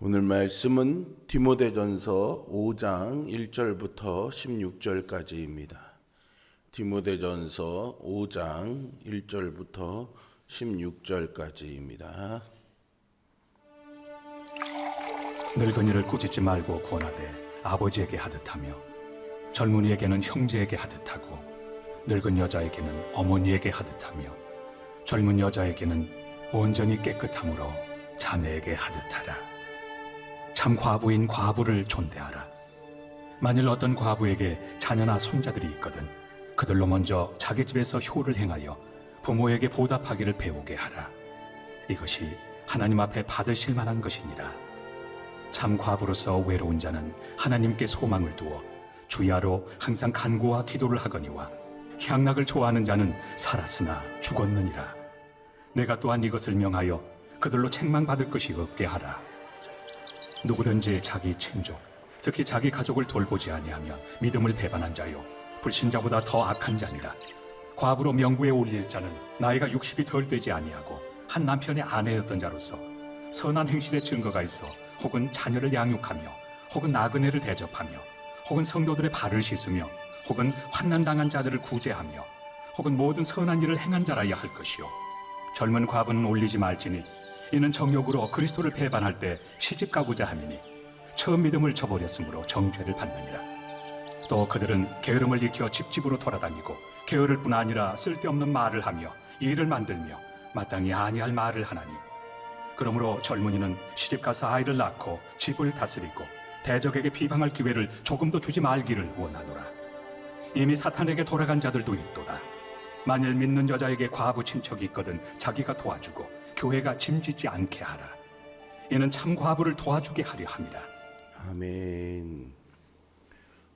오늘 말씀은 디모데전서 5장 1절부터 16절까지입니다. 디모데전서 5장 1절부터 16절까지입니다. 늙은이를 꾸짖지 말고 권하되 아버지에게 하듯하며 젊은이에게는 형제에게 하듯하고 늙은 여자에게는 어머니에게 하듯하며 젊은 여자에게는 온전히 깨끗함으로 자매에게 하듯하라. 참 과부인 과부를 존대하라. 만일 어떤 과부에게 자녀나 손자들이 있거든 그들로 먼저 자기 집에서 효를 행하여 부모에게 보답하기를 배우게 하라. 이것이 하나님 앞에 받으실 만한 것이니라. 참 과부로서 외로운 자는 하나님께 소망을 두어 주야로 항상 간구와 기도를 하거니와 향락을 좋아하는 자는 살았으나 죽었느니라. 내가 또한 이것을 명하여 그들로 책망받을 것이 없게 하라. 누구든지 자기 친족, 특히 자기 가족을 돌보지 아니하면 믿음을 배반한 자요 불신자보다 더 악한 자니라. 과부로 명부에 올릴 자는 나이가 60이 덜 되지 아니하고 한 남편의 아내였던 자로서 선한 행실의 증거가 있어 혹은 자녀를 양육하며 혹은 나그네를 대접하며 혹은 성도들의 발을 씻으며 혹은 환난당한 자들을 구제하며 혹은 모든 선한 일을 행한 자라야 할 것이요 젊은 과부는 올리지 말지니 이는 정욕으로 그리스도를 배반할 때 시집가고자 함이니 처음 믿음을 저버렸으므로 정죄를 받느니라. 또 그들은 게으름을 익혀 집집으로 돌아다니고 게으를 뿐 아니라 쓸데없는 말을 하며 일을 만들며 마땅히 아니할 말을 하나니 그러므로 젊은이는 시집가서 아이를 낳고 집을 다스리고 대적에게 비방할 기회를 조금도 주지 말기를 원하노라. 이미 사탄에게 돌아간 자들도 있도다. 만일 믿는 여자에게 과부 친척이 있거든 자기가 도와주고 교회가 짐짓지 않게 하라. 이는 참 과부를 도와주게 하려 함이라. 아멘.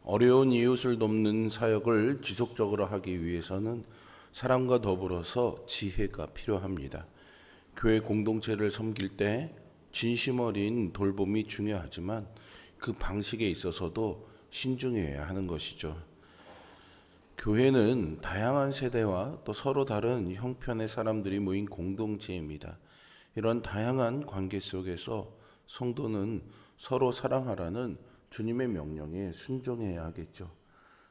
어려운 이웃을 돕는 사역을 지속적으로 하기 위해서는 사랑과 더불어서 지혜가 필요합니다. 교회 공동체를 섬길 때 진심 어린 돌봄이 중요하지만 그 방식에 있어서도 신중해야 하는 것이죠. 교회는 다양한 세대와 또 서로 다른 형편의 사람들이 모인 공동체입니다. 이런 다양한 관계 속에서 성도는 서로 사랑하라는 주님의 명령에 순종해야 하겠죠.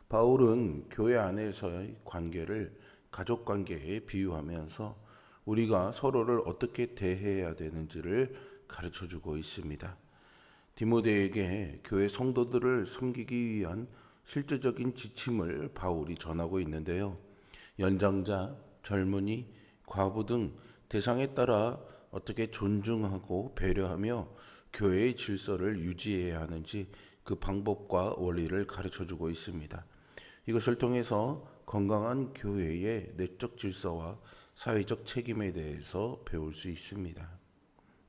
바울은 교회 안에서의 관계를 가족 관계에 비유하면서 우리가 서로를 어떻게 대해야 되는지를 가르쳐주고 있습니다. 디모데에게 교회 성도들을 섬기기 위한 실제적인 지침을 바울이 전하고 있는데요. 연장자, 젊은이, 과부 등 대상에 따라 어떻게 존중하고 배려하며 교회의 질서를 유지해야 하는지 그 방법과 원리를 가르쳐주고 있습니다. 이것을 통해서 건강한 교회의 내적 질서와 사회적 책임에 대해서 배울 수 있습니다.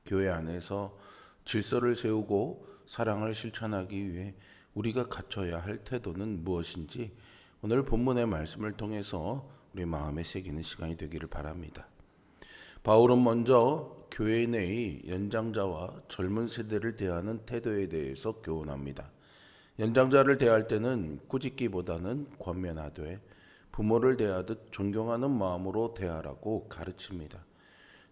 교회 안에서 질서를 세우고 사랑을 실천하기 위해 우리가 갖춰야 할 태도는 무엇인지 오늘 본문의 말씀을 통해서 우리 마음에 새기는 시간이 되기를 바랍니다. 바울은 먼저 교회 내의 연장자와 젊은 세대를 대하는 태도에 대해서 교훈합니다. 연장자를 대할 때는 꾸짖기보다는 권면하되 부모를 대하듯 존경하는 마음으로 대하라고 가르칩니다.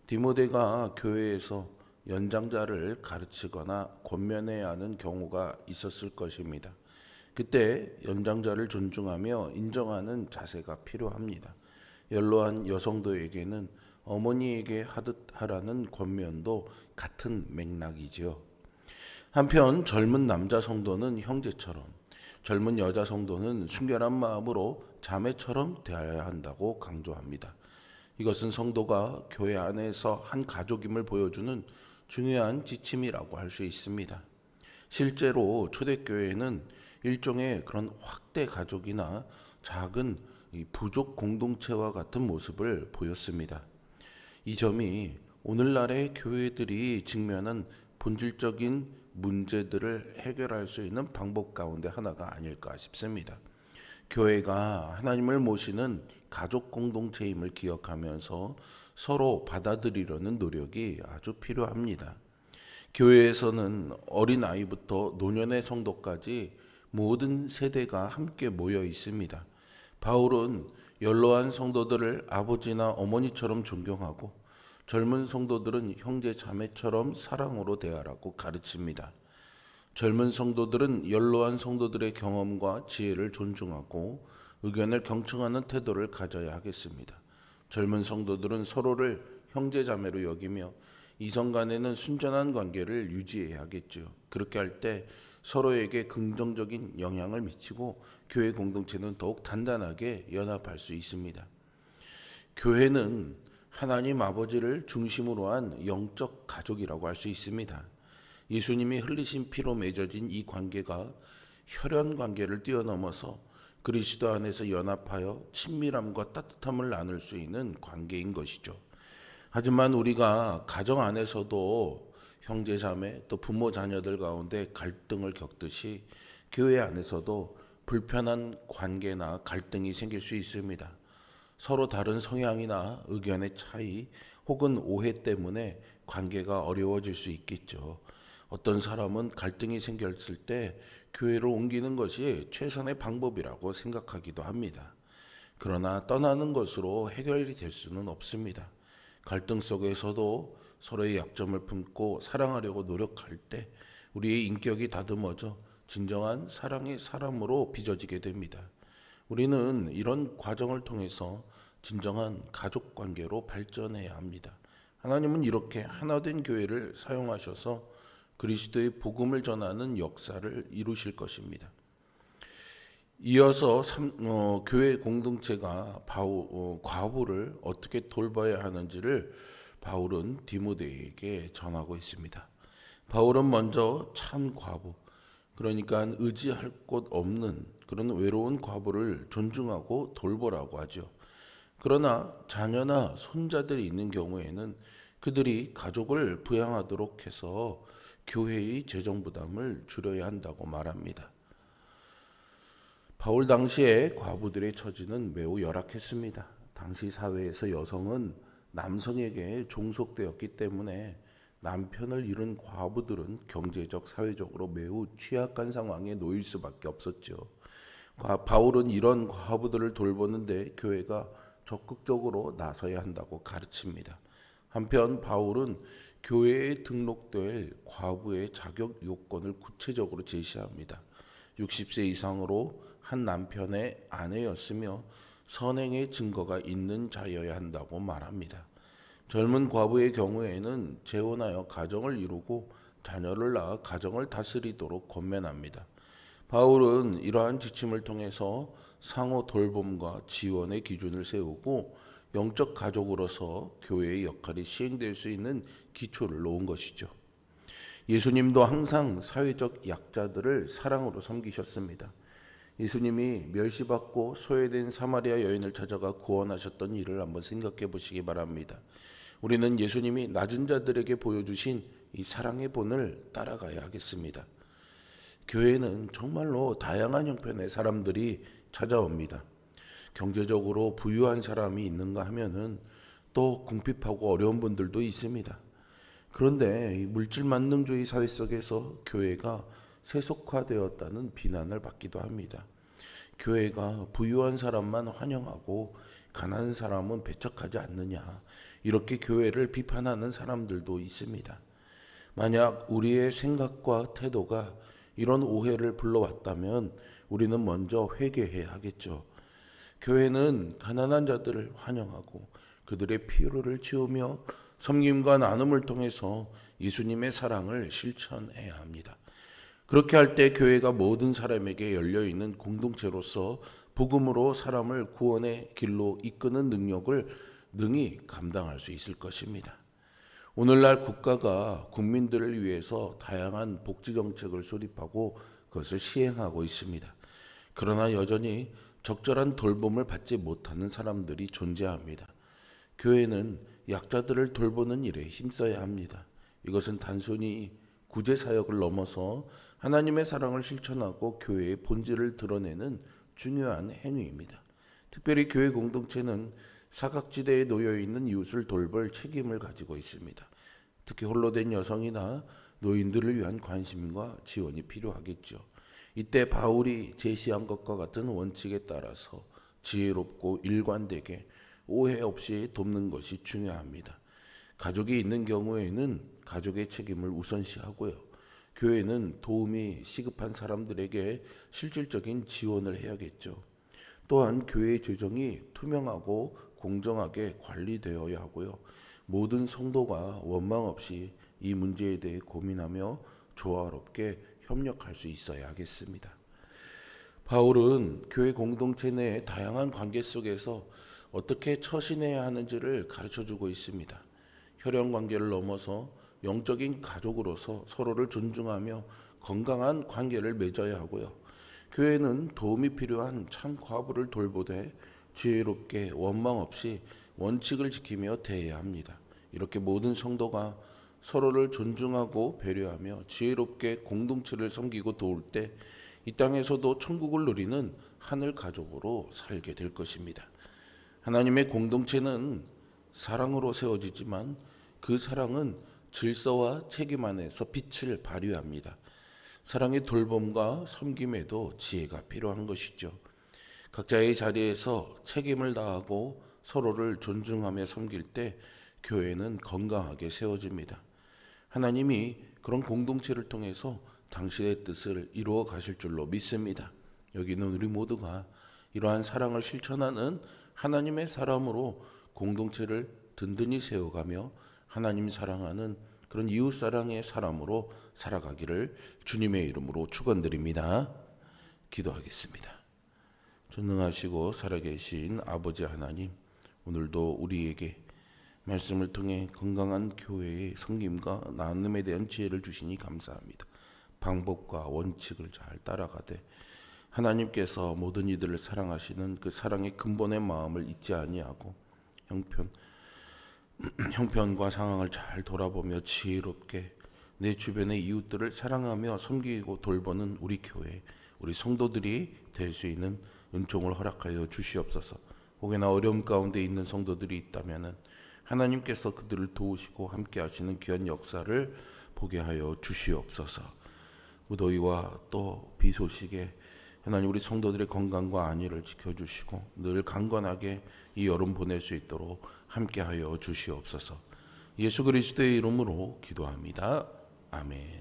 디모데가 교회에서 연장자를 가르치거나 권면해야 하는 경우가 있었을 것입니다. 그때 연장자를 존중하며 인정하는 자세가 필요합니다. 연로한 여성도에게는 어머니에게 하듯 하라는 권면도 같은 맥락이지요. 한편 젊은 남자 성도는 형제처럼, 젊은 여자 성도는 순결한 마음으로 자매처럼 대해야 한다고 강조합니다. 이것은 성도가 교회 안에서 한 가족임을 보여주는 중요한 지침이라고 할 수 있습니다. 실제로 초대교회는 일종의 그런 확대 가족이나 작은 부족 공동체와 같은 모습을 보였습니다. 이 점이 오늘날의 교회들이 직면한 본질적인 문제들을 해결할 수 있는 방법 가운데 하나가 아닐까 싶습니다. 교회가 하나님을 모시는 가족 공동체임을 기억하면서 서로 받아들이려는 노력이 아주 필요합니다. 교회에서는 어린아이부터 노년의 성도까지 모든 세대가 함께 모여 있습니다. 바울은 연로한 성도들을 아버지나 어머니처럼 존경하고 젊은 성도들은 형제 자매처럼 사랑으로 대하라고 가르칩니다. 젊은 성도들은 연로한 성도들의 경험과 지혜를 존중하고 의견을 경청하는 태도를 가져야 하겠습니다. 젊은 성도들은 서로를 형제 자매로 여기며 이성 간에는 순전한 관계를 유지해야 하겠죠. 그렇게 할 때 서로에게 긍정적인 영향을 미치고 교회 공동체는 더욱 단단하게 연합할 수 있습니다. 교회는 하나님 아버지를 중심으로 한 영적 가족이라고 할 수 있습니다. 예수님이 흘리신 피로 맺어진 이 관계가 혈연 관계를 뛰어넘어서 그리스도 안에서 연합하여 친밀함과 따뜻함을 나눌 수 있는 관계인 것이죠. 하지만 우리가 가정 안에서도 형제 자매 또 부모 자녀들 가운데 갈등을 겪듯이 교회 안에서도 불편한 관계나 갈등이 생길 수 있습니다. 서로 다른 성향이나 의견의 차이 혹은 오해 때문에 관계가 어려워질 수 있겠죠. 어떤 사람은 갈등이 생겼을 때 교회를 옮기는 것이 최선의 방법이라고 생각하기도 합니다. 그러나 떠나는 것으로 해결이 될 수는 없습니다. 갈등 속에서도 서로의 약점을 품고 사랑하려고 노력할 때 우리의 인격이 다듬어져 진정한 사랑의 사람으로 빚어지게 됩니다. 우리는 이런 과정을 통해서 진정한 가족 관계로 발전해야 합니다. 하나님은 이렇게 하나된 교회를 사용하셔서 그리스도의 복음을 전하는 역사를 이루실 것입니다. 이어서 교회 공동체가 과부를 어떻게 돌봐야 하는지를 바울은 디모데에게 전하고 있습니다. 바울은 먼저 참 과부, 그러니까 의지할 곳 없는 그런 외로운 과부를 존중하고 돌보라고 하죠. 그러나 자녀나 손자들이 있는 경우에는 그들이 가족을 부양하도록 해서 교회의 재정 부담을 줄여야 한다고 말합니다. 바울 당시에 과부들의 처지는 매우 열악했습니다. 당시 사회에서 여성은 남성에게 종속되었기 때문에 남편을 잃은 과부들은 경제적, 사회적으로 매우 취약한 상황에 놓일 수밖에 없었죠. 바울은 이런 과부들을 돌보는데 교회가 적극적으로 나서야 한다고 가르칩니다. 한편 바울은 교회에 등록될 과부의 자격 요건을 구체적으로 제시합니다. 60세 이상으로 한 남편의 아내였으며 선행의 증거가 있는 자여야 한다고 말합니다. 젊은 과부의 경우에는 재혼하여 가정을 이루고 자녀를 낳아 가정을 다스리도록 권면합니다. 바울은 이러한 지침을 통해서 상호 돌봄과 지원의 기준을 세우고 영적 가족으로서 교회의 역할이 시행될 수 있는 기초를 놓은 것이죠. 예수님도 항상 사회적 약자들을 사랑으로 섬기셨습니다. 예수님이 멸시받고 소외된 사마리아 여인을 찾아가 구원하셨던 일을 한번 생각해 보시기 바랍니다. 우리는 예수님이 낮은 자들에게 보여주신 이 사랑의 본을 따라가야 하겠습니다. 교회는 정말로 다양한 형편의 사람들이 찾아옵니다. 경제적으로 부유한 사람이 있는가 하면은 또 궁핍하고 어려운 분들도 있습니다. 그런데 이 물질 만능주의 사회 속에서 교회가 세속화되었다는 비난을 받기도 합니다. 교회가 부유한 사람만 환영하고 가난한 사람은 배척하지 않느냐, 이렇게 교회를 비판하는 사람들도 있습니다. 만약 우리의 생각과 태도가 이런 오해를 불러왔다면 우리는 먼저 회개해야 하겠죠. 교회는 가난한 자들을 환영하고 그들의 필요를 채우며 섬김과 나눔을 통해서 예수님의 사랑을 실천해야 합니다. 그렇게 할 때 교회가 모든 사람에게 열려있는 공동체로서 복음으로 사람을 구원의 길로 이끄는 능력을 능히 감당할 수 있을 것입니다. 오늘날 국가가 국민들을 위해서 다양한 복지 정책을 수립하고 그것을 시행하고 있습니다. 그러나 여전히 적절한 돌봄을 받지 못하는 사람들이 존재합니다. 교회는 약자들을 돌보는 일에 힘써야 합니다. 이것은 단순히 구제 사역을 넘어서 하나님의 사랑을 실천하고 교회의 본질을 드러내는 중요한 행위입니다. 특별히 교회 공동체는 사각지대에 놓여 있는 이웃을 돌볼 책임을 가지고 있습니다. 특히 홀로 된 여성이나 노인들을 위한 관심과 지원이 필요하겠죠. 이때 바울이 제시한 것과 같은 원칙에 따라서 지혜롭고 일관되게 오해 없이 돕는 것이 중요합니다. 가족이 있는 경우에는 가족의 책임을 우선시하고요. 교회는 도움이 시급한 사람들에게 실질적인 지원을 해야겠죠. 또한 교회의 재정이 투명하고 공정하게 관리되어야 하고요. 모든 성도가 원망 없이 이 문제에 대해 고민하며 조화롭게 협력할 수 있어야 하겠습니다. 바울은 교회 공동체 내의 다양한 관계 속에서 어떻게 처신해야 하는지를 가르쳐주고 있습니다. 혈연 관계를 넘어서 영적인 가족으로서 서로를 존중하며 건강한 관계를 맺어야 하고요. 교회는 도움이 필요한 참 과부를 돌보되 지혜롭게 원망 없이 원칙을 지키며 대해야 합니다. 이렇게 모든 성도가 서로를 존중하고 배려하며 지혜롭게 공동체를 섬기고 도울 때 이 땅에서도 천국을 누리는 하늘 가족으로 살게 될 것입니다. 하나님의 공동체는 사랑으로 세워지지만 그 사랑은 질서와 책임 안에서 빛을 발휘합니다. 사랑의 돌봄과 섬김에도 지혜가 필요한 것이죠. 각자의 자리에서 책임을 다하고 서로를 존중하며 섬길 때 교회는 건강하게 세워집니다. 하나님이 그런 공동체를 통해서 당신의 뜻을 이루어 가실 줄로 믿습니다. 여기는 우리 모두가 이러한 사랑을 실천하는 하나님의 사람으로 공동체를 든든히 세워가며 하나님 사랑하는 그런 이웃 사랑의 사람으로 살아가기를 주님의 이름으로 축원드립니다. 기도하겠습니다. 전능하시고 살아계신 아버지 하나님, 오늘도 우리에게 말씀을 통해 건강한 교회의 섬김과 나눔에 대한 지혜를 주시니 감사합니다. 방법과 원칙을 잘 따라가되 하나님께서 모든 이들을 사랑하시는 그 사랑의 근본의 마음을 잊지 아니하고 형편과 상황을 잘 돌아보며 지혜롭게 내 주변의 이웃들을 사랑하며 섬기고 돌보는 우리 교회, 우리 성도들이 될 수 있는 은총을 허락하여 주시옵소서. 혹여나 어려움 가운데 있는 성도들이 있다면 하나님께서 그들을 도우시고 함께 하시는 귀한 역사를 보게 하여 주시옵소서. 무더위와 또 비 소식에 하나님 우리 성도들의 건강과 안위를 지켜주시고 늘 강건하게 이 여름 보낼 수 있도록 함께하여 주시옵소서. 예수 그리스도의 이름으로 기도합니다. 아멘.